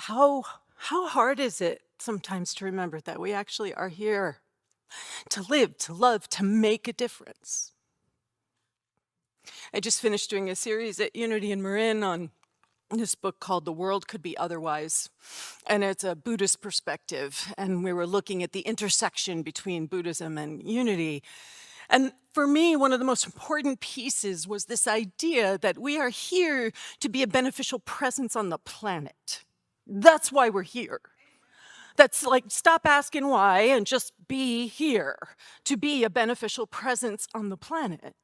how hard is it sometimes to remember that we actually are here to live, to love, to make a difference? I just finished doing a series at Unity in Marin on this book called The World Could Be Otherwise. And it's a Buddhist perspective. And we were looking at the intersection between Buddhism and unity. And for me, one of the most important pieces was this idea that we are here to be a beneficial presence on the planet. That's why we're here. That's like, stop asking why and just be here to be a beneficial presence on the planet.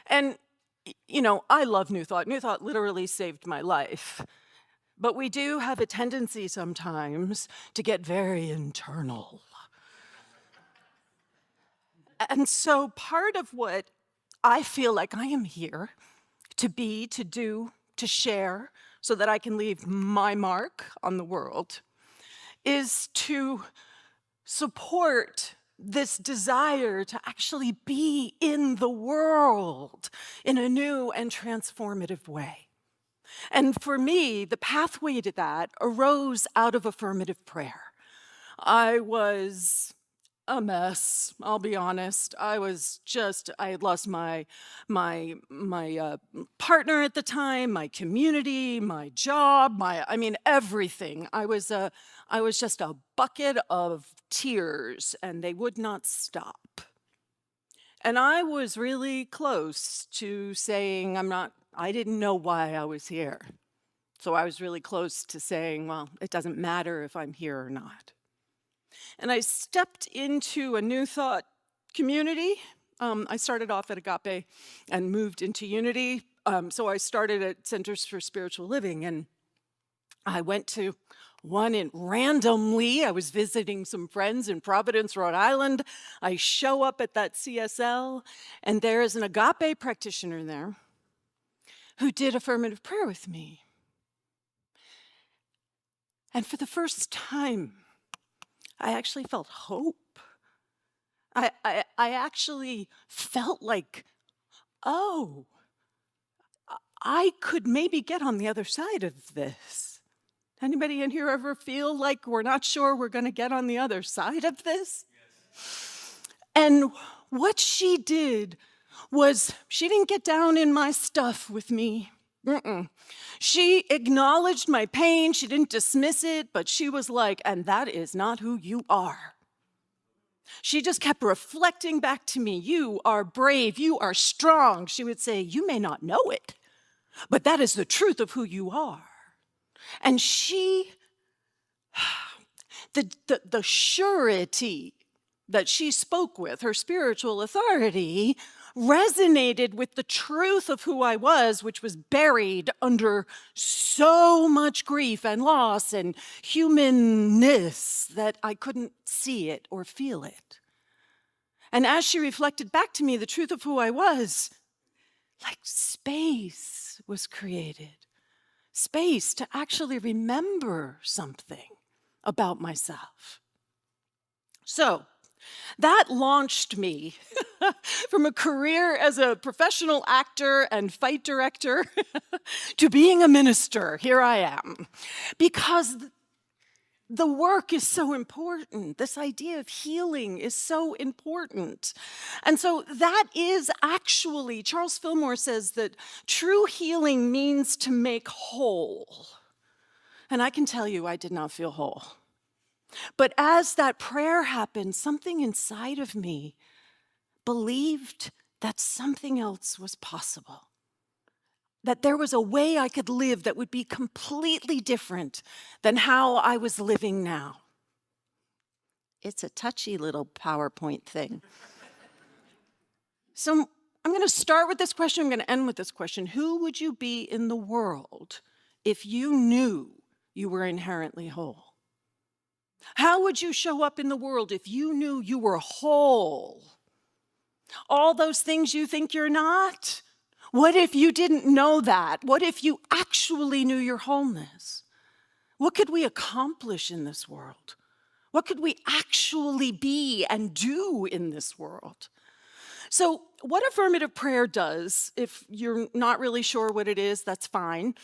And, you know, I love New Thought. New Thought literally saved my life. But we do have a tendency sometimes to get very internal. And so part of what I feel like I am here to be, to do, to share, so that I can leave my mark on the world, is to support this desire to actually be in the world in a new and transformative way. And for me, the pathway to that arose out of affirmative prayer. I was a mess, I'll be honest. I had lost my partner at the time, my community, my job, everything. I was just a bucket of tears, and they would not stop. And I was really close to saying, I didn't know why I was here. So I was really close to saying, well, it doesn't matter if I'm here or not. And I stepped into a New Thought community. I started off at Agape and moved into Unity. So I started at Centers for Spiritual Living, and I went to one randomly. I was visiting some friends in Providence, Rhode Island. I show up at that CSL, and there is an Agape practitioner there who did affirmative prayer with me. And for the first time, I actually felt hope. I actually felt like, oh, I could maybe get on the other side of this. Anybody in here ever feel like we're not sure we're going to get on the other side of this? Yes. And what she did was she didn't get down in my stuff with me. She acknowledged my pain. She didn't dismiss it, but she was like, and that is not who you are. She just kept reflecting back to me, you are brave, you are strong. She would say, you may not know it, but that is the truth of who you are. And the surety that she spoke with, her spiritual authority, resonated with the truth of who I was, which was buried under so much grief and loss and humanness that I couldn't see it or feel it. And as she reflected back to me the truth of who I was, like space was created. Space to actually remember something about myself. So, that launched me from a career as a professional actor and fight director to being a minister. Here I am. Because the work is so important. This idea of healing is so important. And so that is actually, Charles Fillmore says that true healing means to make whole. And I can tell you, I did not feel whole. But as that prayer happened, something inside of me believed that something else was possible. That there was a way I could live that would be completely different than how I was living now. It's a touchy little PowerPoint thing. So I'm going to start with this question. I'm going to end with this question. Who would you be in the world if you knew you were inherently whole? How would you show up in the world if you knew you were whole? All those things you think you're not? What if you didn't know that? What if you actually knew your wholeness? What could we accomplish in this world? What could we actually be and do in this world? So what affirmative prayer does, if you're not really sure what it is, that's fine.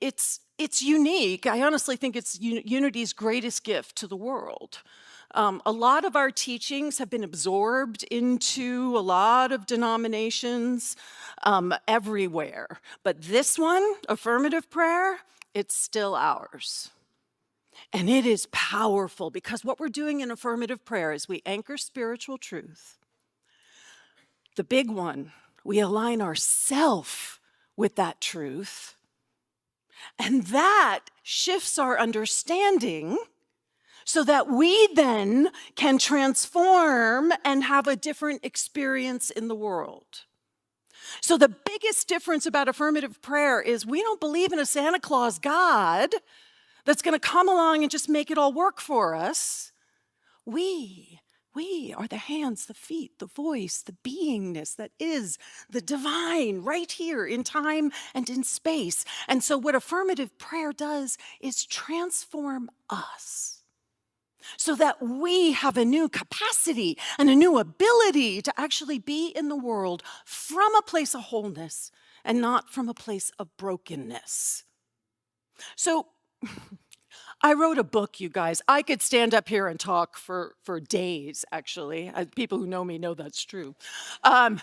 It's it's unique. I honestly think it's Unity's greatest gift to the world. A lot of our teachings have been absorbed into a lot of denominations everywhere. But this one, affirmative prayer, it's still ours. And it is powerful because what we're doing in affirmative prayer is we anchor spiritual truth. The big one, we align ourselves with that truth. And that shifts our understanding so that we then can transform and have a different experience in the world. So the biggest difference about affirmative prayer is we don't believe in a Santa Claus God that's going to come along and just make it all work for us. We are the hands, the feet, the voice, the beingness that is the divine right here in time and in space. And so what affirmative prayer does is transform us so that we have a new capacity and a new ability to actually be in the world from a place of wholeness and not from a place of brokenness. So I wrote a book, you guys. I could stand up here and talk for days, actually. People who know me know that's true. So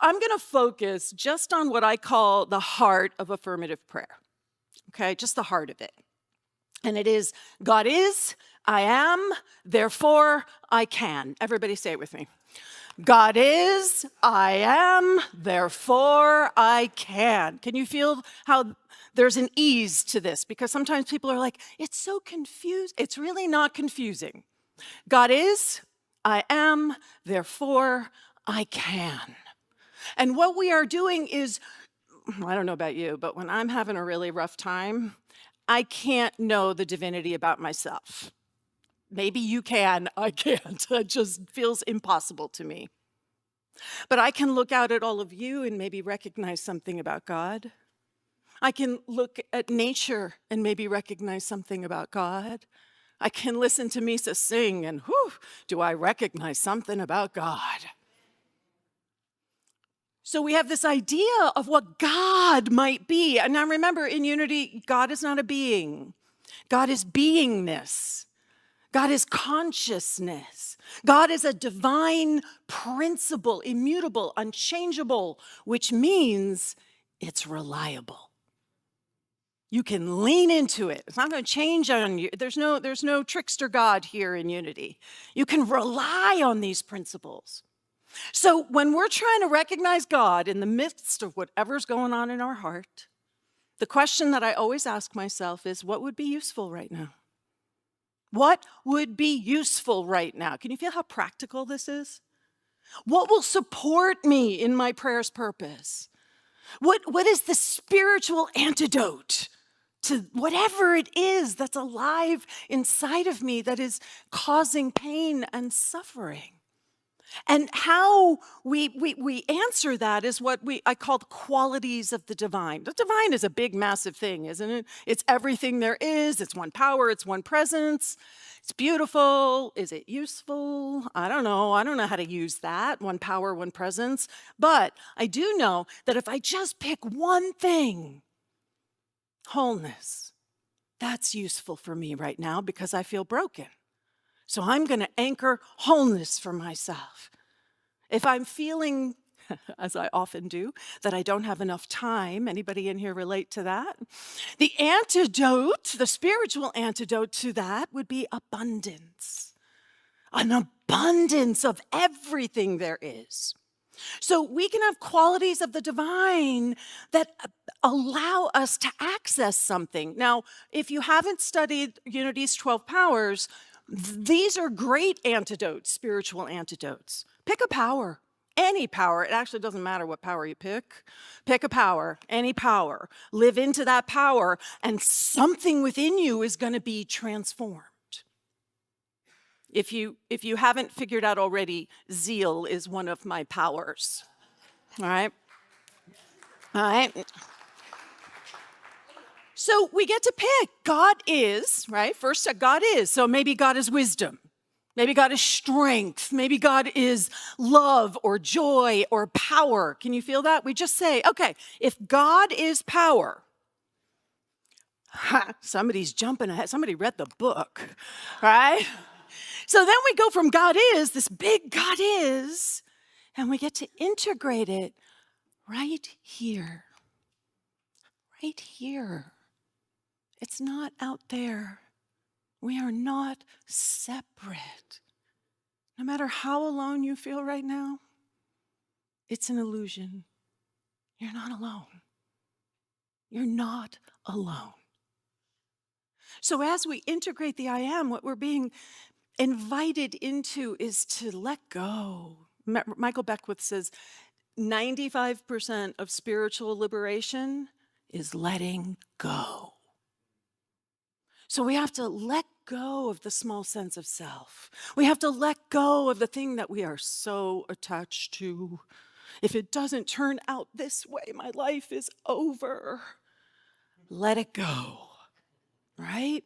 I'm going to focus just on what I call the heart of affirmative prayer, okay? Just the heart of it. And it is, God is, I am, therefore I can. Everybody say it with me. God is, I am, therefore I can. Can you feel how there's an ease to this? Because sometimes people are like, it's so confused. It's really not confusing. God is, I am, therefore I can. And what we are doing is, I don't know about you, but when I'm having a really rough time, I can't know the divinity about myself. Maybe you can, I can't. It just feels impossible to me. But I can look out at all of you and maybe recognize something about God. I can look at nature and maybe recognize something about God. I can listen to Misa sing and whew, do I recognize something about God? So we have this idea of what God might be. And now remember, in Unity, God is not a being. God is beingness. God is consciousness. God is a divine principle, immutable, unchangeable, which means it's reliable. You can lean into it. It's not going to change on you. There's no trickster God here in Unity. You can rely on these principles. So when we're trying to recognize God in the midst of whatever's going on in our heart, the question that I always ask myself is, what would be useful right now? What would be useful right now? Can you feel how practical this is? What will support me in my prayer's purpose? What is the spiritual antidote to whatever it is that's alive inside of me that is causing pain and suffering? And how we answer that is what I call the qualities of the divine. The divine is a big, massive thing, isn't it? It's everything there is. It's one power. It's one presence. It's beautiful. Is it useful? I don't know. I don't know how to use that. One power, one presence. But I do know that if I just pick one thing, wholeness, that's useful for me right now because I feel broken. So I'm going to anchor wholeness for myself. If I'm feeling, as I often do, that I don't have enough time, anybody in here relate to that? The antidote, the spiritual antidote to that would be abundance. An abundance of everything there is. So we can have qualities of the divine that allow us to access something. Now, if you haven't studied Unity's 12 powers, these are great antidotes, spiritual antidotes. Pick a power, any power. It actually doesn't matter what power you pick. Pick a power, any power. Live into that power, and something within you is going to be transformed. If you haven't figured out already, zeal is one of my powers. All right? All right? So we get to pick. God is, right? First, God is. So maybe God is wisdom. Maybe God is strength. Maybe God is love or joy or power. Can you feel that? We just say, okay, if God is power, Ha, somebody's jumping ahead. Somebody read the book, right? So then we go from God is, this big God is, and we get to integrate it right here. Right here. It's not out there. We are not separate. No matter how alone you feel right now, it's an illusion. You're not alone. You're not alone. So as we integrate the I am, what we're being invited into is to let go. Michael Beckwith says 95% of spiritual liberation is letting go. So we have to let go of the small sense of self. We have to let go of the thing that we are so attached to. If it doesn't turn out this way, my life is over. Let it go, right?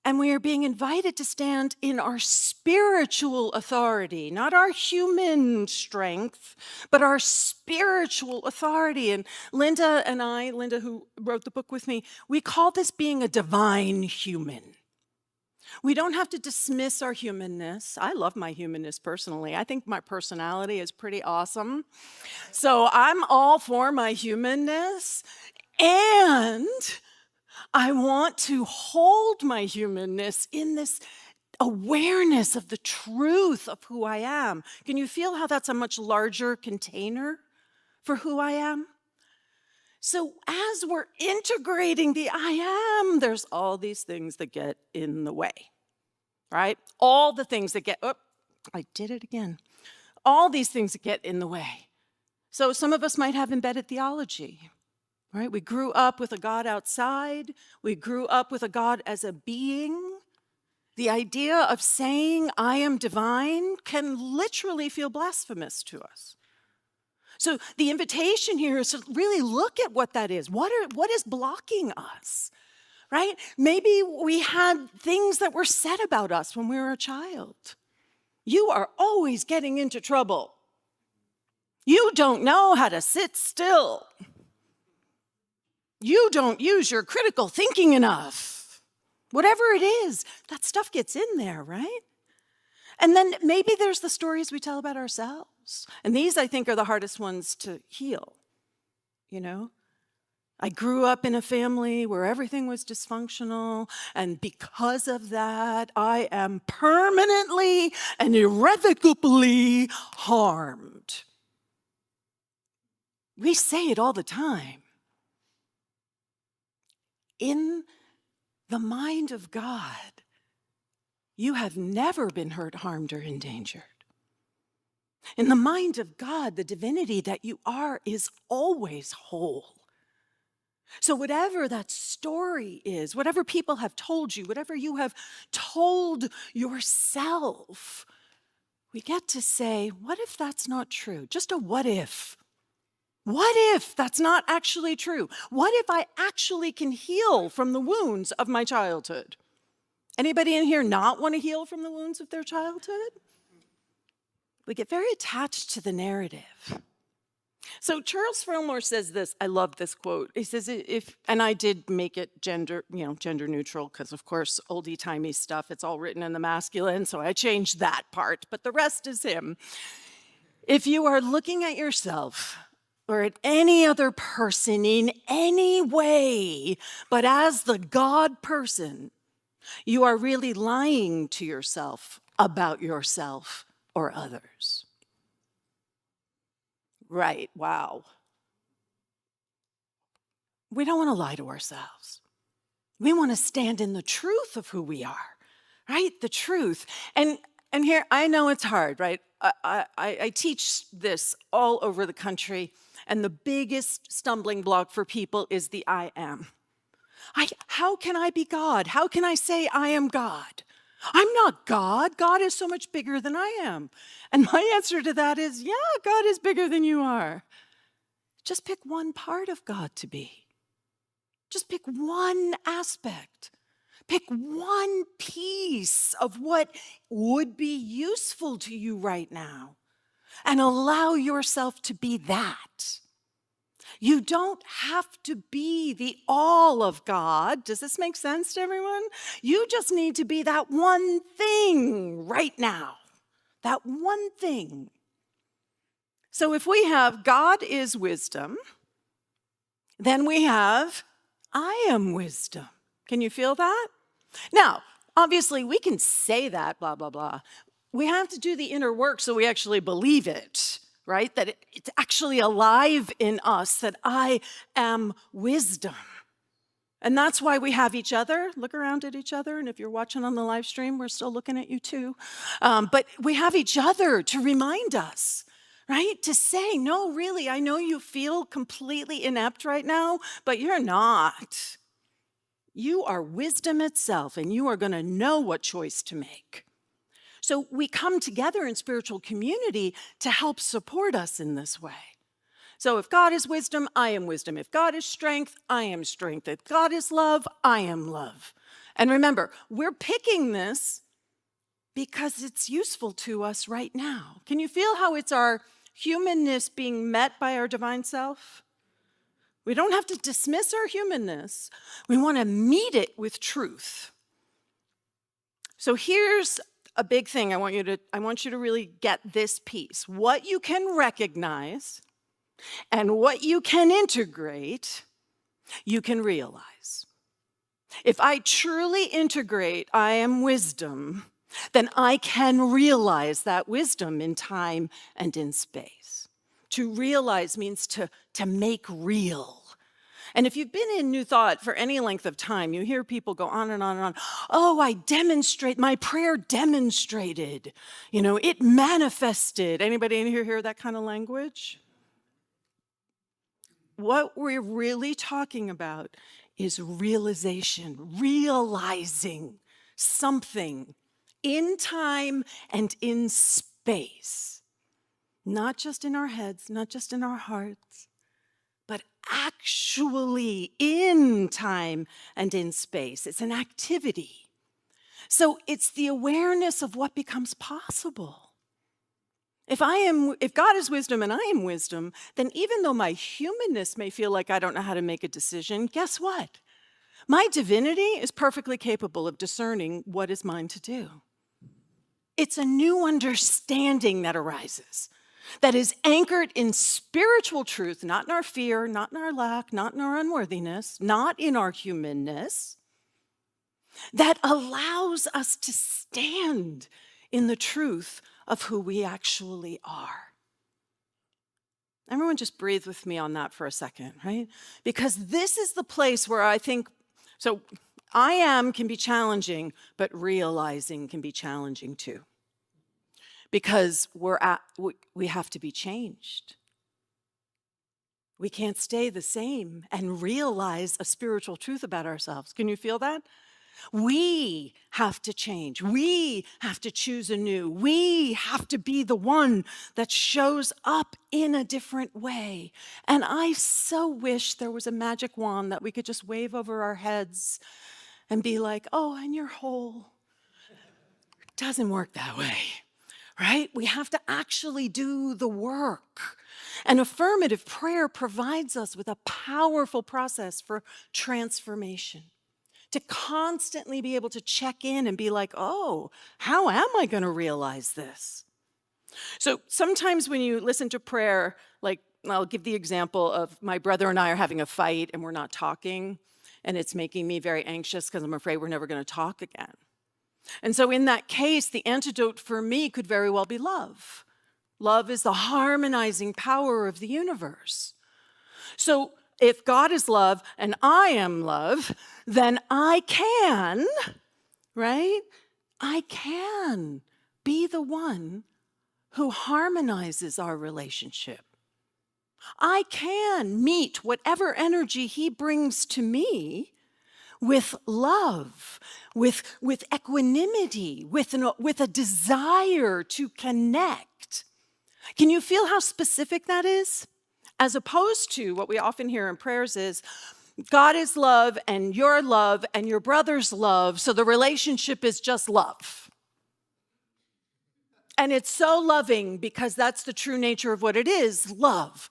And we are being invited to stand in our spiritual authority, not our human strength, but our spiritual authority. And Linda and I, Linda who wrote the book with me, we call this being a divine human. We don't have to dismiss our humanness. I love my humanness personally. I think my personality is pretty awesome. So I'm all for my humanness. And I want to hold my humanness in this awareness of the truth of who I am. Can you feel how that's a much larger container for who I am? So as we're integrating the I am, there's all these things that get in the way, right? All the things that get, oh, I did it again. All these things that get in the way. So some of us might have embedded theology. Right? We grew up with a God outside. We grew up with a God as a being. The idea of saying, I am divine, can literally feel blasphemous to us. So the invitation here is to really look at what that is. What is blocking us? Right? Maybe we had things that were said about us when we were a child. You are always getting into trouble. You don't know how to sit still. You don't use your critical thinking enough. Whatever it is, that stuff gets in there, right? And then maybe there's the stories we tell about ourselves. And these, I think, are the hardest ones to heal, you know? I grew up in a family where everything was dysfunctional, and because of that, I am permanently and irrevocably harmed. We say it all the time. In the mind of God, you have never been hurt, harmed, or endangered. In the mind of God, the divinity that you are is always whole. So whatever that story is, whatever people have told you, whatever you have told yourself, we get to say, what if that's not true? Just a what if. What if that's not actually true? What if I actually can heal from the wounds of my childhood? Anybody in here not want to heal from the wounds of their childhood? We get very attached to the narrative. So Charles Fillmore says this, I love this quote. He says, and I did make it gender neutral, because of course, oldie-timey stuff, it's all written in the masculine, so I changed that part, but the rest is him. If you are looking at yourself or at any other person in any way, but as the God person, you are really lying to yourself about yourself or others. Right, wow. We don't want to lie to ourselves. We want to stand in the truth of who we are, right? The truth. And here, I know it's hard, right? I teach this all over the country, and the biggest stumbling block for people is the I am. How can I be God? How can I say I am God? I'm not God. God is so much bigger than I am. And my answer to that is, yeah, God is bigger than you are. Just pick one part of God to be. Just pick one aspect. Pick one piece of what would be useful to you right now and allow yourself to be that. You don't have to be the all of God. Does this make sense to everyone? You just need to be that one thing right now. That one thing. So if we have God is wisdom, then we have I am wisdom. Can you feel that? Now, obviously, we can say that, blah, blah, blah. We have to do the inner work so we actually believe it, right? That it's actually alive in us, that I am wisdom. And that's why we have each other. Look around at each other. And if you're watching on the live stream, we're still looking at you too. But we have each other to remind us, right? To say, no, really, I know you feel completely inept right now, but you're not. You are wisdom itself, and you are going to know what choice to make. So we come together in spiritual community to help support us in this way. So if God is wisdom, I am wisdom. If God is strength, I am strength. If God is love, I am love. And remember, we're picking this because it's useful to us right now. Can you feel how it's our humanness being met by our divine self? We don't have to dismiss our humanness. We want to meet it with truth. So here's a big thing I want you to really get this piece. What you can recognize and what you can integrate, you can realize. If I truly integrate I am wisdom, then I can realize that wisdom in time and in space. To realize means to make real. And if you've been in New Thought for any length of time, you hear people go on and on and on. Oh, my prayer demonstrated. It manifested. Anybody in here hear that kind of language? What we're really talking about is realization, realizing something in time and in space. Not just in our heads, not just in our hearts, but actually in time and in space. It's an activity. So it's the awareness of what becomes possible. If God is wisdom and I am wisdom, then even though my humanness may feel like I don't know how to make a decision, guess what? My divinity is perfectly capable of discerning what is mine to do. It's a new understanding that arises, that is anchored in spiritual truth, not in our fear, not in our lack, not in our unworthiness, not in our humanness, that allows us to stand in the truth of who we actually are. Everyone just breathe with me on that for a second, right? Because this is the place where I think, so I am can be challenging, but realizing can be challenging too. Because we have to be changed. We can't stay the same and realize a spiritual truth about ourselves. Can you feel that? We have to change. We have to choose anew. We have to be the one that shows up in a different way. And I so wish there was a magic wand that we could just wave over our heads and be like, oh, and you're whole. It doesn't work that way, right? We have to actually do the work. And affirmative prayer provides us with a powerful process for transformation. To constantly be able to check in and be like, oh, how am I going to realize this? So sometimes when you listen to prayer, like I'll give the example of my brother and I are having a fight and we're not talking, and it's making me very anxious because I'm afraid we're never going to talk again. And so in that case, the antidote for me could very well be love. Love is the harmonizing power of the universe. So if God is love and I am love, then I can, right? I can be the one who harmonizes our relationship. I can meet whatever energy he brings to me with love, with equanimity, with a desire to connect. Can you feel how specific that is? As opposed to what we often hear in prayers is, God is love and your brother's love, so the relationship is just love. And it's so loving because that's the true nature of what it is, love.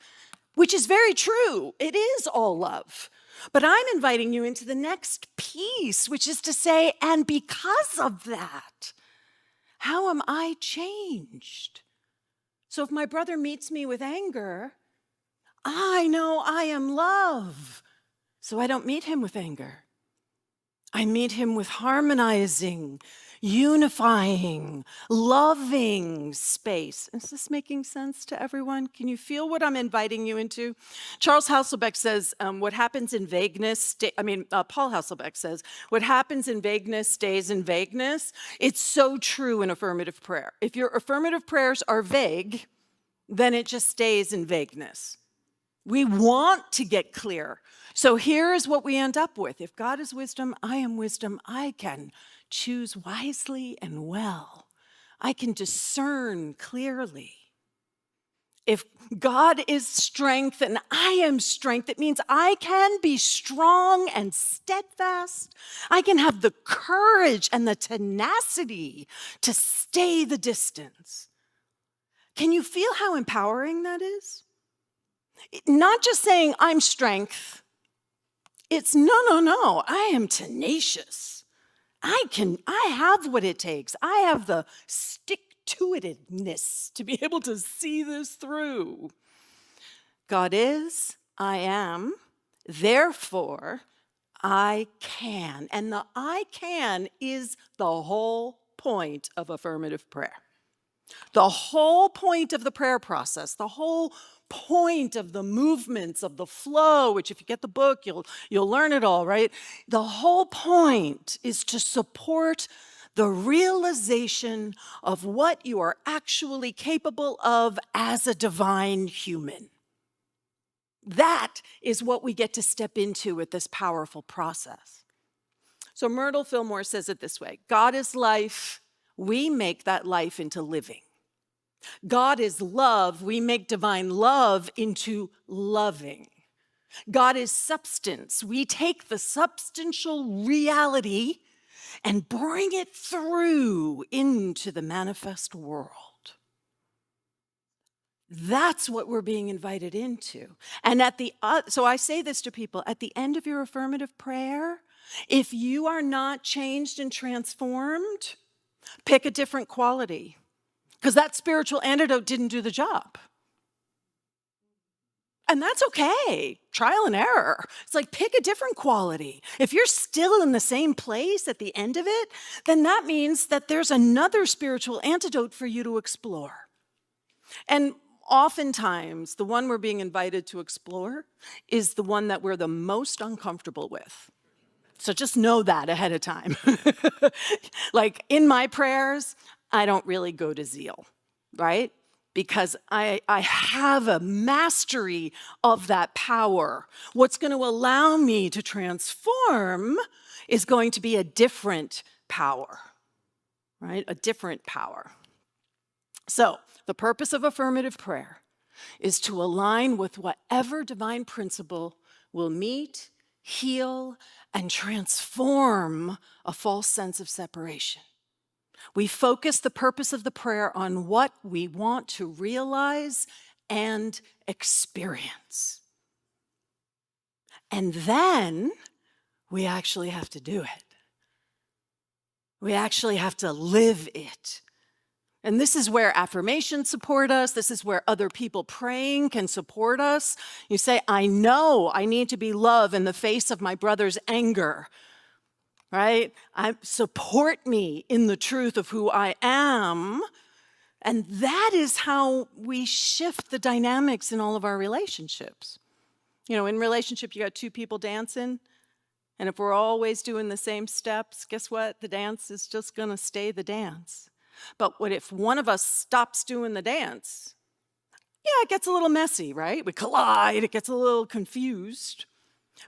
which is very true. It is all love. But I'm inviting you into the next piece, which is to say, and because of that, how am I changed? So if my brother meets me with anger, I know I am love. So I don't meet him with anger. I meet him with harmonizing, unifying, loving space. Is this making sense to everyone? Can you feel what I'm inviting you into? Charles Hasselbeck says, what happens in vagueness, Paul Hasselbeck says, what happens in vagueness stays in vagueness. It's so true in affirmative prayer. If your affirmative prayers are vague, then it just stays in vagueness. We want to get clear. So here's what we end up with. If God is wisdom, I am wisdom. I can choose wisely and well. I can discern clearly. If God is strength and I am strength, it means I can be strong and steadfast. I can have the courage and the tenacity to stay the distance. Can you feel how empowering that is? Not just saying I'm strength. It's no, I am tenacious. I have what it takes. I have the stick-to-itedness to be able to see this through. God is, I am, therefore I can. And the I can is the whole point of affirmative prayer. The whole point of the prayer process, the whole point of the movements of the flow, which if you get the book, you'll learn it all, right? The whole point is to support the realization of what you are actually capable of as a divine human. That is what we get to step into with this powerful process. So Myrtle Fillmore says it this way: God is life, we make that life into living. God is love, we make divine love into loving. God is substance, we take the substantial reality and bring it through into the manifest world. That's what we're being invited into. And so I say this to people, at the end of your affirmative prayer, if you are not changed and transformed, pick a different quality. Because that spiritual antidote didn't do the job. And that's okay. Trial and error. It's like, pick a different quality. If you're still in the same place at the end of it, then that means that there's another spiritual antidote for you to explore. And oftentimes, the one we're being invited to explore is the one that we're the most uncomfortable with. So just know that ahead of time. Like in my prayers, I don't really go to zeal, right? Because I have a mastery of that power. What's going to allow me to transform is going to be a different power, right? A different power. So the purpose of affirmative prayer is to align with whatever divine principle will meet, heal, and transform a false sense of separation. We focus the purpose of the prayer on what we want to realize and experience. And then we actually have to do it. We actually have to live it. And this is where affirmations support us. This is where other people praying can support us. You say, I know I need to be love in the face of my brother's anger. Right? Support me in the truth of who I am. And that is how we shift the dynamics in all of our relationships. You know, in relationship, you got two people dancing. And if we're always doing the same steps, guess what? The dance is just going to stay the dance. But what if one of us stops doing the dance? Yeah, it gets a little messy, right? We collide, it gets a little confused.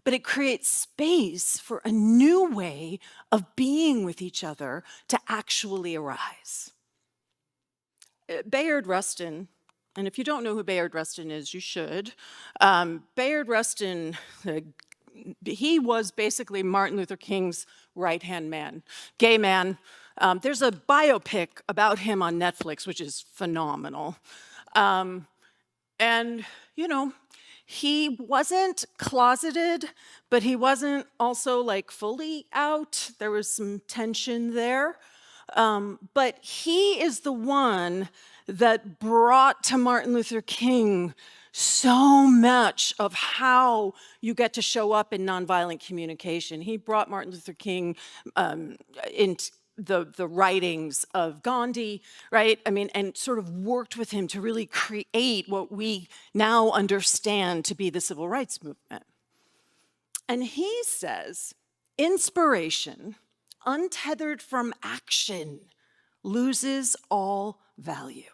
But it creates space for a new way of being with each other to actually arise. Bayard Rustin, and if you don't know who Bayard Rustin is, you should. Bayard Rustin, he was basically Martin Luther King's right-hand man, gay man. There's a biopic about him on Netflix, which is phenomenal. And, you know, He wasn't closeted, but he wasn't also like fully out. There was some tension there. But he is the one that brought to Martin Luther King so much of how you get to show up in nonviolent communication. He brought Martin Luther King into the writings of Gandhi, right? I mean, and sort of worked with him to really create what we now understand to be the civil rights movement. And he says, inspiration, untethered from action, loses all value.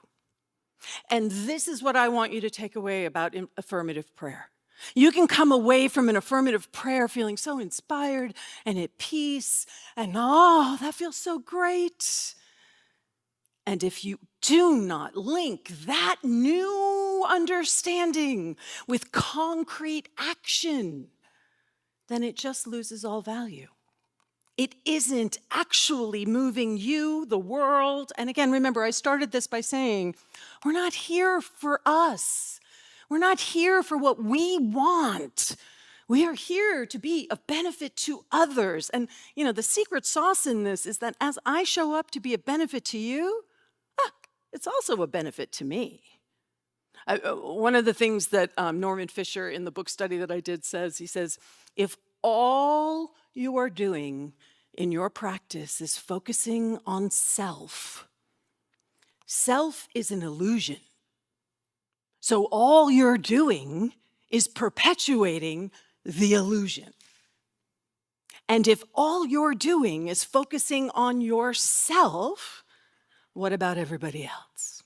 And this is what I want you to take away about affirmative prayer. You can come away from an affirmative prayer feeling so inspired and at peace, and oh, that feels so great. And if you do not link that new understanding with concrete action, then it just loses all value. It isn't actually moving you, the world. And again, remember, I started this by saying, we're not here for us. We're not here for what we want. We are here to be of benefit to others. And, the secret sauce in this is that as I show up to be a benefit to you, it's also a benefit to me. One of the things that Norman Fisher in the book study that I did says, he says, if all you are doing in your practice is focusing on self, self is an illusion. So all you're doing is perpetuating the illusion. And if all you're doing is focusing on yourself, what about everybody else?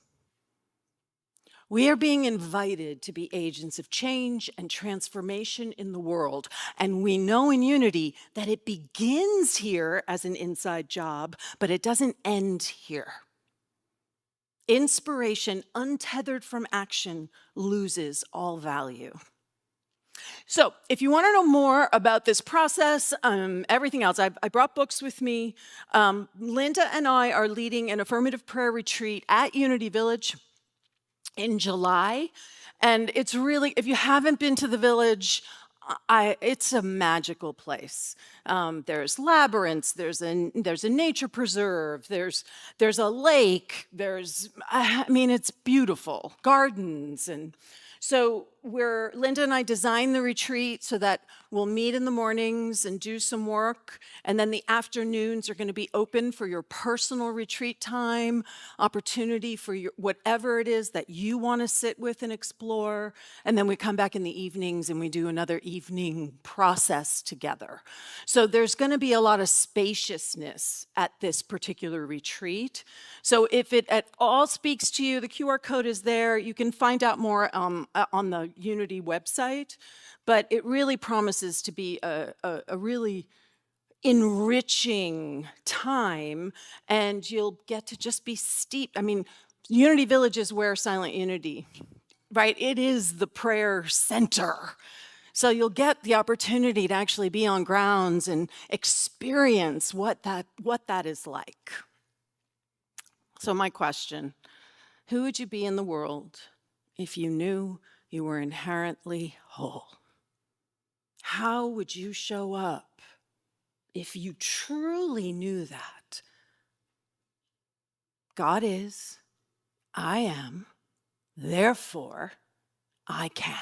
We are being invited to be agents of change and transformation in the world. And we know in Unity that it begins here as an inside job, but it doesn't end here. Inspiration untethered from action loses all value. So if you want to know more about this process, everything else, I brought books with me. Linda and I are leading an affirmative prayer retreat at Unity Village in July. And it's really, if you haven't been to the village, it's a magical place. There's labyrinths, there's a nature preserve, there's a lake, it's beautiful, gardens. And so Linda and I designed the retreat so that we'll meet in the mornings and do some work, and then the afternoons are going to be open for your personal retreat time, opportunity for whatever it is that you want to sit with and explore, and then we come back in the evenings and we do another evening process together. So there's going to be a lot of spaciousness at this particular retreat. So if it at all speaks to you, the QR code is there. You can find out more on the Unity website, but it really promises to be a really enriching time, and you'll get to just be steeped. Unity Village is where Silent Unity, right? It is the prayer center. So you'll get the opportunity to actually be on grounds and experience what that is like. So my question, who would you be in the world if you knew you were inherently whole? How would you show up if you truly knew that? God is, I am, therefore I can.